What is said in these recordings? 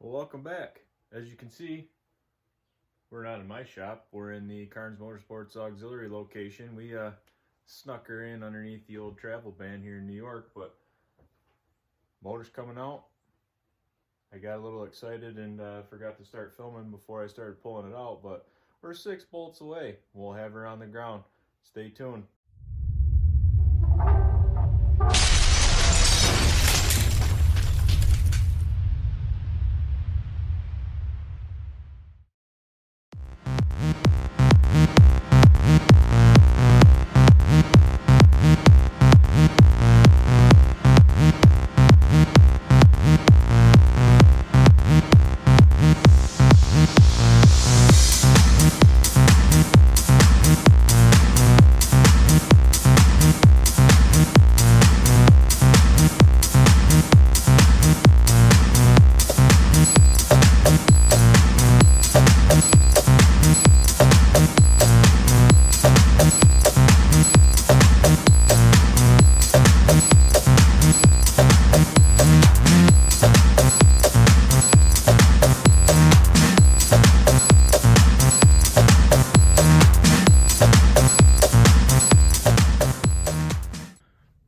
Well, welcome back. As you can see, we're not in my shop. We're in the Carnes Motorsports Auxiliary location. We snuck her in underneath the old travel ban here in New York, but motor's coming out. I got a little excited and forgot to start filming before I started pulling it out, but we're 6 bolts away. We'll have her on the ground. Stay tuned.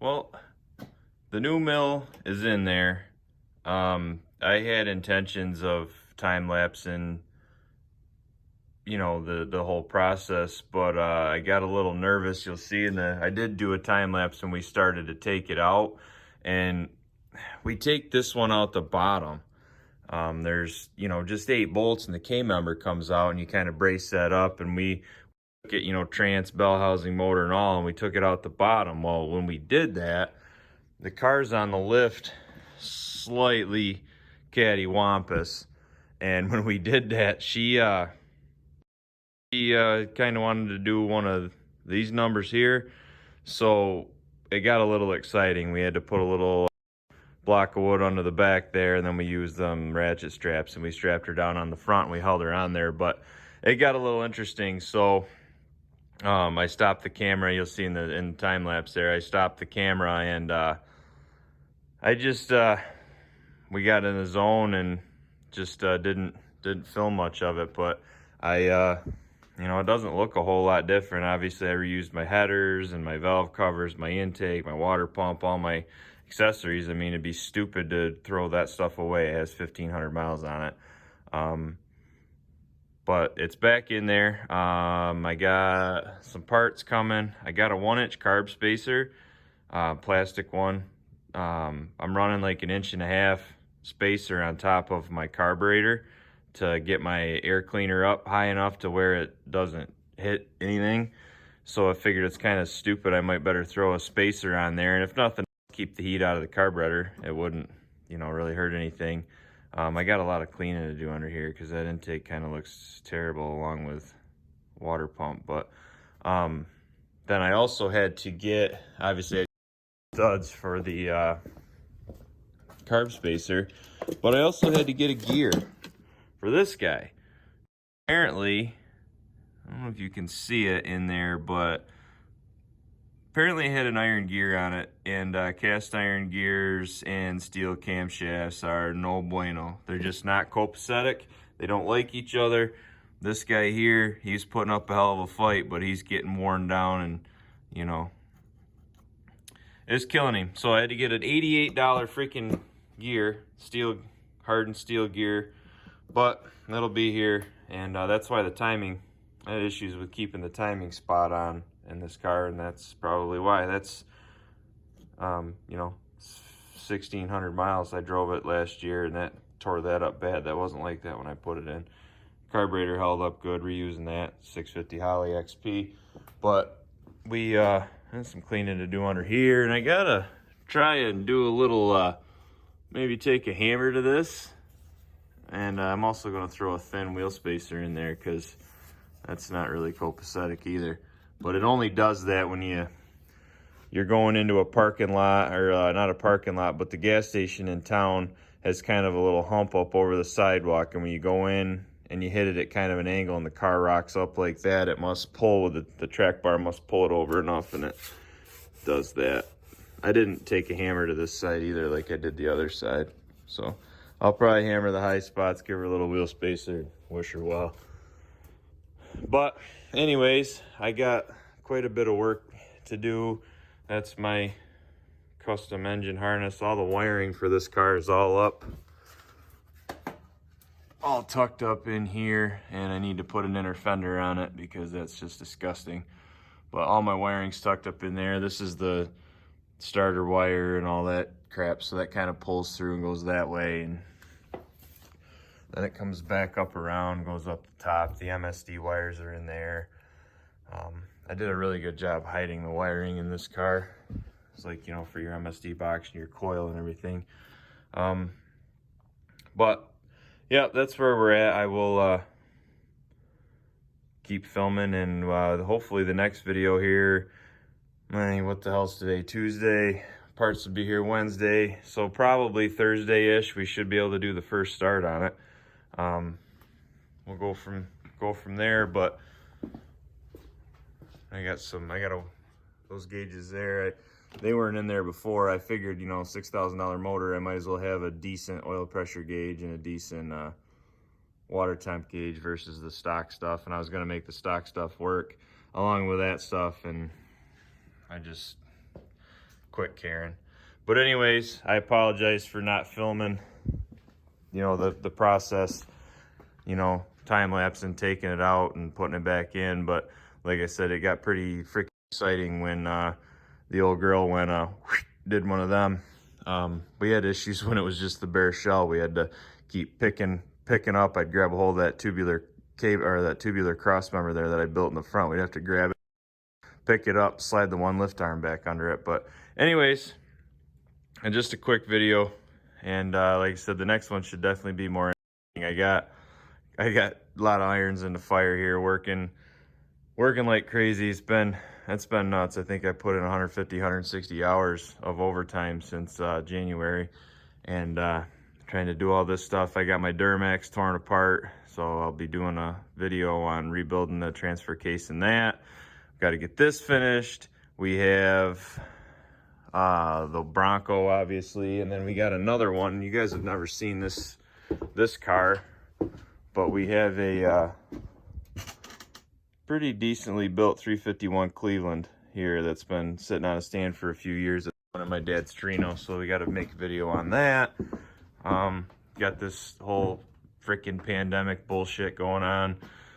Well, the new mill is in there. I had intentions of time-lapsing, the whole process, but I got a little nervous. You'll see I did do a time-lapse when we started to take it out, and we take this one out the bottom. There's, just 8 bolts, and the K-member comes out, and you kind of brace that up, and we get, trans, bell housing, motor and all, and we took it out the bottom. Well, when we did that, the car's on the lift slightly cattywampus, and when we did that, she kind of wanted to do one of these numbers here, so it got a little exciting. We had to put a little block of wood under the back there, and then we used them ratchet straps, and we strapped her down on the front, and we held her on there, but it got a little interesting. So I stopped the camera. You'll see in the time lapse there, I stopped the camera, and I just we got in the zone and just didn't film much of it. But it doesn't look a whole lot different. Obviously, I reused my headers and my valve covers, my intake, my water pump, all my accessories. I mean, it'd be stupid to throw that stuff away. It has 1,500 miles on it. But it's back in there. I got some parts coming. I got a 1-inch carb spacer, plastic one. I'm running like an 1.5-inch spacer on top of my carburetor to get my air cleaner up high enough to where it doesn't hit anything. So I figured it's kind of stupid. I might better throw a spacer on there, and if nothing, keep the heat out of the carburetor. It wouldn't, really hurt anything. I got a lot of cleaning to do under here because that intake kind of looks terrible along with water pump. But then I also had to get, obviously, studs for the carb spacer, but I also had to get a gear for this guy. Apparently, I don't know if you can see it in there, but apparently it had an iron gear on it, and cast iron gears and steel camshafts are no bueno. They're just not copacetic. They don't like each other. This guy here, he's putting up a hell of a fight, but he's getting worn down, and it's killing him. So I had to get an $88 freaking gear, hardened steel gear, but that'll be here, and that's why I had issues with keeping the timing spot on in this car, and that's probably why. That's 1,600 miles I drove it last year, and that tore that up bad. That wasn't like that when I put it in. Carburetor held up good, reusing that 650 Holly XP. But we had some cleaning to do under here, and I gotta try and do a little maybe take a hammer to this, and I'm also going to throw a thin wheel spacer in there because that's not really copacetic either. But it only does that when you're going into a parking lot, or not a parking lot, but the gas station in town has kind of a little hump up over the sidewalk, and when you go in and you hit it at kind of an angle and the car rocks up like that, it must pull with the track bar must pull it over enough, and it does that. I didn't take a hammer to this side either like I did the other side. So I'll probably hammer the high spots, give her a little wheel spacer, wish her well. But anyways, I got quite a bit of work to do. That's my custom engine harness. All the wiring for this car is all up, all tucked up in here, and I need to put an inner fender on it because that's just disgusting. But all my wiring's tucked up in there. This is the starter wire and all that crap, so that kind of pulls through and goes that way, and then it comes back up around, goes up the top. The MSD wires are in there. I did a really good job hiding the wiring in this car. It's like, you know, for your MSD box and your coil and everything. But yeah, that's where we're at. I will keep filming, and hopefully the next video here, what the hell's today? Tuesday. Parts will be here Wednesday, so probably Thursday-ish we should be able to do the first start on it. We'll go from there. But I got those gauges there. They weren't in there before. I figured, you know, $6,000 motor, I might as well have a decent oil pressure gauge and a decent water temp gauge versus the stock stuff. And I was gonna make the stock stuff work along with that stuff, and I just quit caring. But anyways, I apologize for not filming, you know, the process, you know, time lapse and taking it out and putting it back in. But like I said, it got pretty freaking exciting when the old girl went did one of them. We had issues when it was just the bare shell. We had to keep picking up. I'd grab a hold of that tubular cable, or that tubular cross member there that I built in the front. We'd have to grab it, pick it up, slide the one lift arm back under it. But anyways, and just a quick video, and like I said, the next one should definitely be more interesting. I got a lot of irons in the fire here, working like crazy. It's been nuts. I think I put in 150 160 hours of overtime since January, and trying to do all this stuff. I got my Duramax torn apart, so I'll be doing a video on rebuilding the transfer case in that. Got to get this finished. We have the Bronco, obviously, and then we got another one. You guys have never seen this car, but we have a pretty decently built 351 Cleveland here that's been sitting on a stand for a few years. It's one of my dad's Trino, so we got to make a video on that. Got this whole freaking pandemic bullshit going on,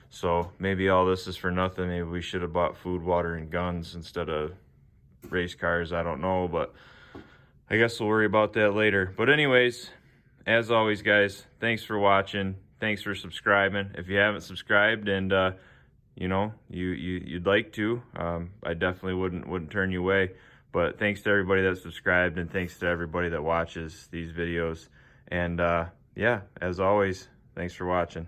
so maybe all this is for nothing. Maybe we should have bought food, water, and guns instead of race cars. I don't know, but I guess we'll worry about that later. But anyways, as always, guys, thanks for watching. Thanks for subscribing. If you haven't subscribed and you know, you'd like to, I definitely wouldn't turn you away. But thanks to everybody that subscribed, and thanks to everybody that watches these videos. And yeah, as always, thanks for watching.